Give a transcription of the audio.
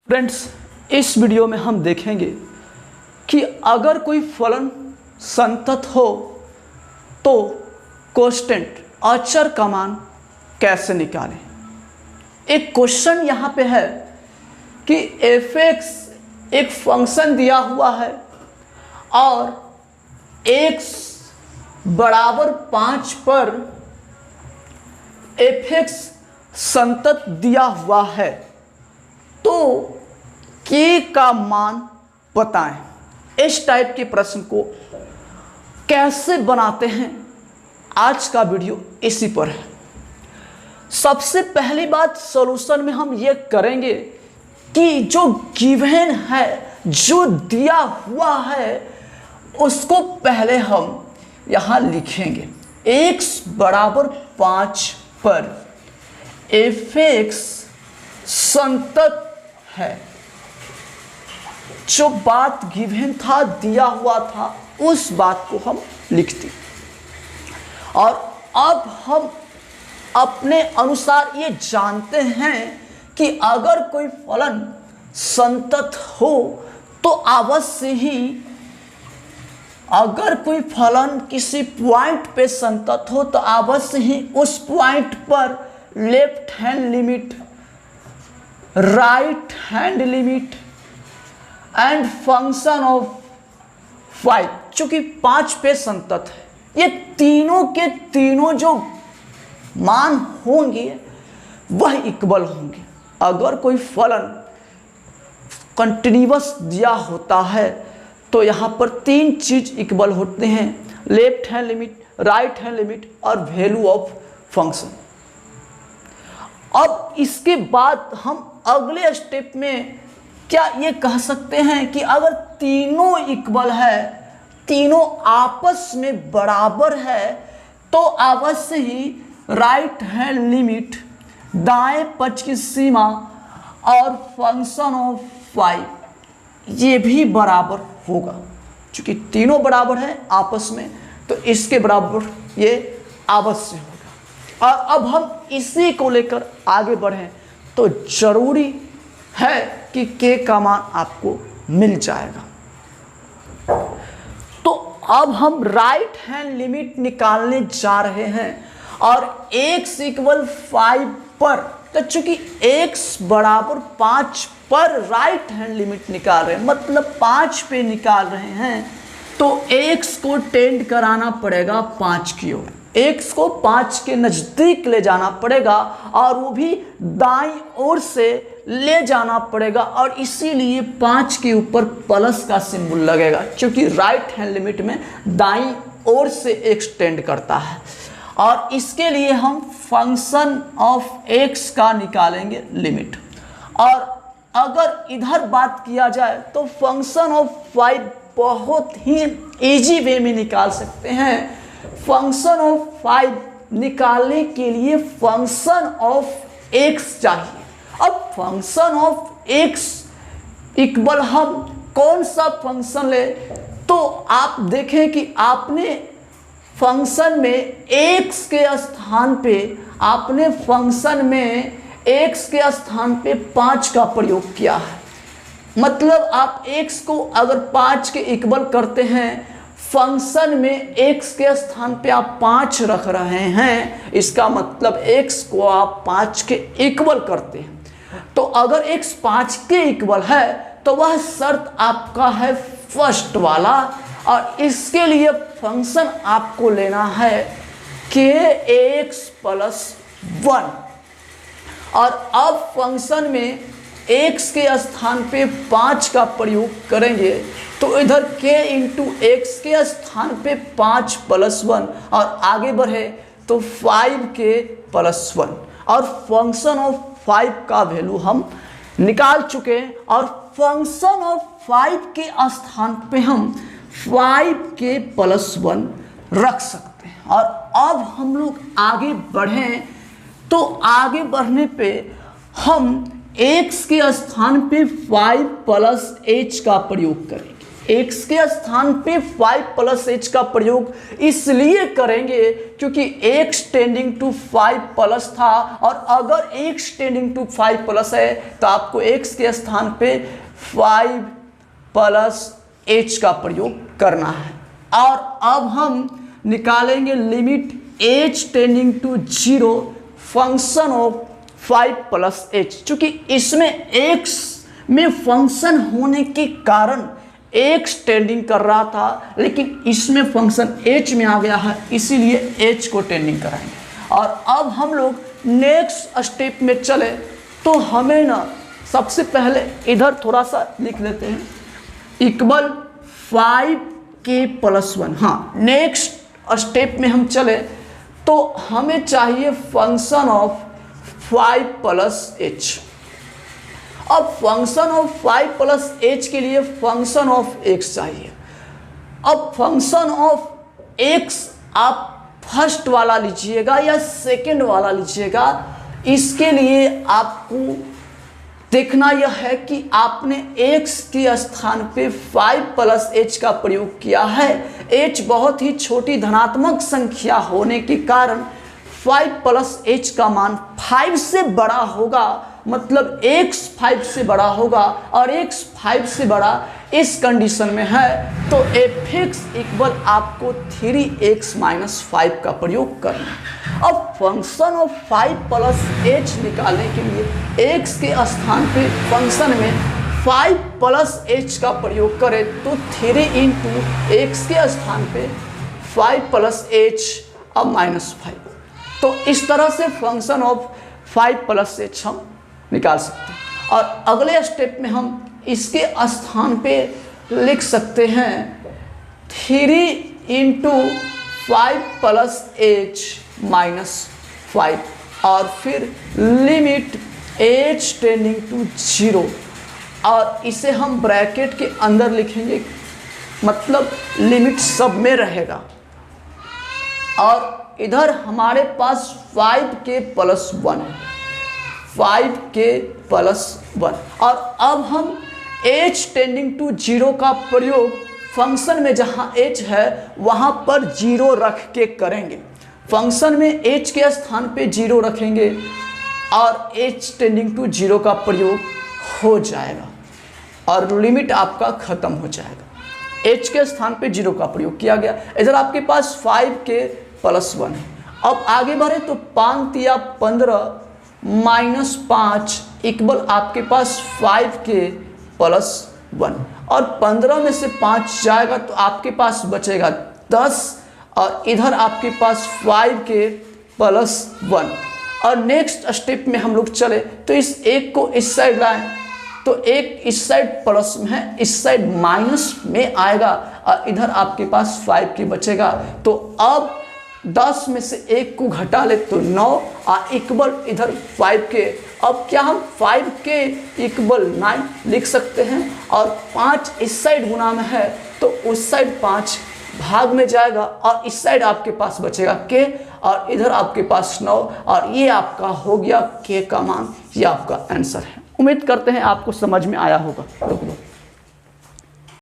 Friends, इस video में हम देखेंगे कि अगर कोई फलन संतत हो तो कांस्टेंट अचर का मान कैसे निकालें। एक क्वेश्चन यहाँ पे है कि f(x) एक फंक्शन दिया हुआ है और x बराबर 5 पर f(x) संतत दिया हुआ है, तो k का मान बताएं। इस टाइप के प्रश्न को कैसे बनाते हैं, आज का वीडियो इसी पर है। सबसे पहली बात सॉल्यूशन में हम ये करेंगे कि जो गिवन है, जो दिया हुआ है, उसको पहले हम यहाँ लिखेंगे। x बराबर 5 पर f(x) संतत है। जो बात गिवन था, दिया हुआ था, उस बात को हम लिखते और अब हम अपने अनुसार ये जानते हैं कि अगर कोई फलन संतत हो तो अवश्य ही, अगर कोई फलन किसी पॉइंट पे संतत हो तो अवश्य ही उस पॉइंट पर left hand limit, right hand limit and function of 5, चूंकि 5 पे संतत है, ये तीनों के तीनों जो मान होंगे वह इक्वल होंगे। अगर कोई फलन कंटिन्यूअस दिया होता है तो यहाँ पर 3 चीज इक्वल होते हैं, left hand limit, right hand limit और वैल्यू ऑफ फंक्शन। अब इसके बाद हम अगले स्टेप में क्या ये कह सकते हैं कि अगर तीनों इक्वल है, तीनों आपस में बराबर है, तो अवश्य ही राइट हैंड लिमिट, दाएं पक्ष की सीमा और फंक्शन ऑफ 5 ये भी बराबर होगा। क्योंकि तीनों बराबर है आपस में, तो इसके बराबर ये अवश्य होगा। और अब हम इसी को लेकर आगे बढ़ें तो जरूरी है कि k का मान आपको मिल जाएगा। तो अब हम राइट हैंड लिमिट निकालने जा रहे हैं और x इक्वल 5 पर, तो चूंकि x बराबर 5 पर राइट हैंड लिमिट निकाल रहे हैं, मतलब 5 पे निकाल रहे हैं, तो x को टेंड कराना पड़ेगा 5 की ओर, x को 5 के नजदीक ले जाना पड़ेगा और वो भी दाईं ओर से ले जाना पड़ेगा। और इसीलिए 5 के ऊपर प्लस का सिंबल लगेगा, क्योंकि राइट हैंड लिमिट में दाईं ओर से एक्सटेंड करता है। और इसके लिए हम फंक्शन ऑफ x का निकालेंगे लिमिट। और अगर इधर बात किया जाए तो फंक्शन ऑफ 5 बहुत ही इजी वे में निकाल सकते हैं। फंक्शन ऑफ 5 निकालने के लिए फंक्शन ऑफ x चाहिए। अब फंक्शन ऑफ x इक्वल हम कौन सा फंक्शन ले, तो आप देखें कि आपने फंक्शन में x के स्थान पे, आपने फंक्शन में x के स्थान पे 5 का प्रयोग किया है। मतलब आप x को अगर 5 के इक्वल करते हैं, फंक्शन में x के स्थान पे आप 5 रख रहे हैं, इसका मतलब x को आप 5 के इक्वल करते हैं। तो अगर x 5 के इक्वल है तो वह शर्त आपका है फर्स्ट वाला, और इसके लिए फंक्शन आपको लेना है kx + 1। और अब फंक्शन में x के स्थान पे 5 का प्रयोग करेंगे, तो इधर k × x के स्थान पे 5 + 1 और आगे बढ़े तो 5k + 1, और फंक्शन ऑफ 5 का वैल्यू हम निकाल चुके हैं। और फंक्शन ऑफ 5 के स्थान पे हम 5k + 1 रख सकते हैं। और अब हम लोग आगे बढ़ें तो आगे बढ़ने पे हम x के स्थान पे 5 + h का प्रयोग करेंगे। x के स्थान पे 5 प्लस h का प्रयोग इसलिए करेंगे क्योंकि x टेंडिंग टू 5 प्लस था, और अगर x टेंडिंग टू 5 प्लस है तो आपको x के स्थान पे 5 प्लस h का प्रयोग करना है। और अब हम निकालेंगे limit h tending to 0 function of 5 plus h। चूंकि इसमें x में फंक्शन होने के कारण x टेंडिंग कर रहा था, लेकिन इसमें फंक्शन h में आ गया है, इसीलिए h को टेंडिंग कराएंगे। और अब हम लोग नेक्स्ट स्टेप में चले तो हमें ना सबसे पहले इधर थोड़ा सा लिख लेते हैं, इक्वल 5k प्लस 1। हाँ, नेक्स्ट स्टेप में हम चले तो हमें चाहिए फंक्शन ऑफ 5 प्लस h। अब फंक्शन ऑफ 5 प्लस h के लिए फंक्शन ऑफ x चाहिए। अब फंक्शन ऑफ x आप फर्स्ट वाला लीजिएगा या सेकंड वाला लीजिएगा, इसके लिए आपको देखना यह है कि आपने x के स्थान पे 5 प्लस h का प्रयोग किया है। h बहुत ही छोटी धनात्मक संख्या होने के कारण 5 प्लस h का मान 5 से बड़ा होगा, मतलब x 5 से बड़ा होगा, और x 5 से बड़ा इस कंडीशन में है तो fx इक्वल आपको 3x माइनस 5 का प्रयोग करना है। अब फंक्शन ऑफ 5 प्लस h निकालने के लिए x के स्थान पे फंक्शन में 5 प्लस h का प्रयोग करें तो 3 इंटू x के स्थान पे 5 प्लस h अब माइनस 5। तो इस तरह से फंक्शन ऑफ 5 प्लस h हम निकाल सकते हैं। और अगले स्टेप में हम इसके स्थान पे लिख सकते हैं 3 इंटू 5 प्लस h माइनस 5, और फिर लिमिट h टेंडिंग टू 0, और इसे हम ब्रैकेट के अंदर लिखेंगे, मतलब लिमिट सब में रहेगा। और इधर हमारे पास 5k प्लस 1 है, 5k प्लस 1। और अब हम h टेंडिंग टू 0 का प्रयोग फंक्शन में जहाँ h है वहाँ पर 0 रख के करेंगे। फंक्शन में h के स्थान पे 0 रखेंगे और h टेंडिंग टू 0 का प्रयोग हो जाएगा और लिमिट आपका ख़त्म हो जाएगा। h के स्थान पे 0 का प्रयोग किया गया। इधर आपके पास 5k प्लस 1 है। अब आगे बढ़े तो 5 या 15 माइनस 5 इक्वल आपके पास 5k प्लस 1, और 15 में से 5 जाएगा तो आपके पास बचेगा 10, और इधर आपके पास 5k प्लस 1। और नेक्स्ट स्टेप में हम लोग चले तो इस एक को इस साइड लाएं तो एक इस साइड प्लस में है, इस साइड माइनस में आएगा, और इधर आपके पास 5k बचेगा। तो अब 10 में से 1 को घटा ले तो 9 और इक्वल इधर 5k। अब क्या हम 5k इक्वल 9 लिख सकते हैं, और 5 इस साइड गुना में है तो उस साइड 5 भाग में जाएगा, और इस साइड आपके पास बचेगा k, और इधर आपके पास 9, और ये आपका हो गया k का मान, ये आपका आंसर है। उम्मीद करते हैं आपको समझ में आया होगा।